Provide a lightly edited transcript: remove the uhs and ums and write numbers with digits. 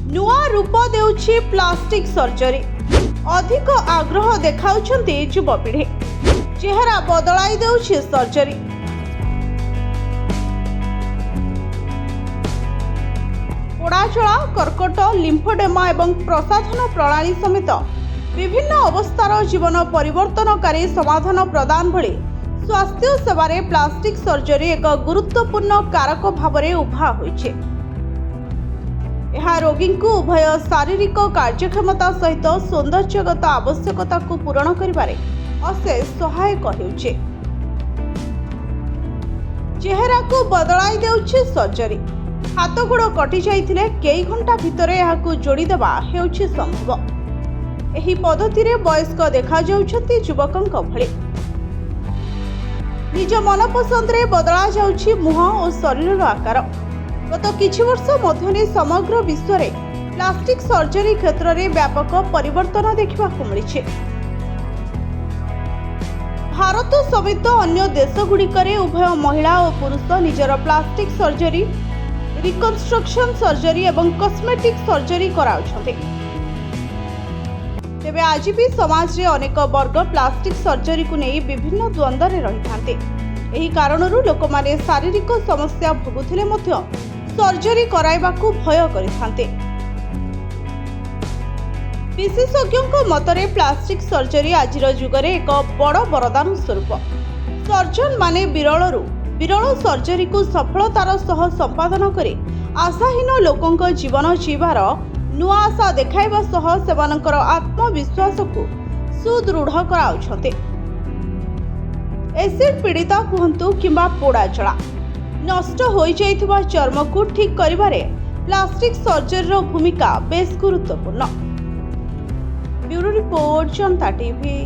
नुआ रूप देउछि plastic surgery. अधिक आग्रह देखाउछन्ति युवपीढ़ी। चेहरा बदलाई देउछि सर्जरी। पोड़ाचला, कर्कट, लिम्फोडेमा एवं प्रसाधन प्रणाली समेत विभिन्न अवस्थार जीवन परिवर्तनकारी समाधान प्रदान भली स्वास्थ्य सेवारे प्लास्टिक सर्जरी एक गुरुत्वपूर्ण कारक भावरे उभा होइछे। यह रोगी को उभय शारीरिक कार्यक्षमता सहित सौंदर्यगत आवश्यकता को पूरण करिबारे अशेष सहायक हेउछे। चेहरा को बदलाई देउछे सर्जरी। हाथ गोड़ कटि जाइथिले कई घंटा भितरे याकू जोड़ी देबा हेउछे संभव। एही पद्धतिरे वयस्क देखा जाउछन्ति युवकंक भଳି। निज मन पसंद रे बदला जाउछि मुह और शरीर आकार। गत किछि वर्ष मध्यरे समग्र विश्व रे प्लास्टिक सर्जरी क्षेत्र में व्यापक परिवर्तन देखा मिली। भारत समेत अन्य देशगुड़िकरे उभय महिला और पुरुष निजर प्लास्टिक सर्जरी, रिकन्स्ट्रक्शन सर्जरी एवं कस्मेटिक सर्जरी कराउछन्ते। तेबे आज भी समाज रे अनेक वर्ग प्लास्टिक सर्जरी को नहीं विभिन्न द्वंद्व रे रही थांते। एही कारणरू लोकमाने शारीरिक समस्या भोगुथिले मध्य सर्जरी कराइबाकू भय करिथांते। विशेषज्ञों मतरे प्लास्टिक सर्जरी आजिर जुगरे एक बड़ वरदान स्वरूप। सर्जन माने विरल सर्जरी को सफलतार सह संपादन करे आशाहीन लोकंक जीवन जीवार नुआ आशा देखाइबा सह सेवानकर आत्मविश्वास को सुदृढ़ कराउछन्ते। एसिड पीड़िता कहंतु किंबा पोड़ा चला नष्ट हो जाइथिबा चर्म को ठीक करिबारे प्लास्टिक सर्जरी भूमिका बेस गुरुत्वपूर्ण। ब्यूरो रिपोर्ट जनता टीवी।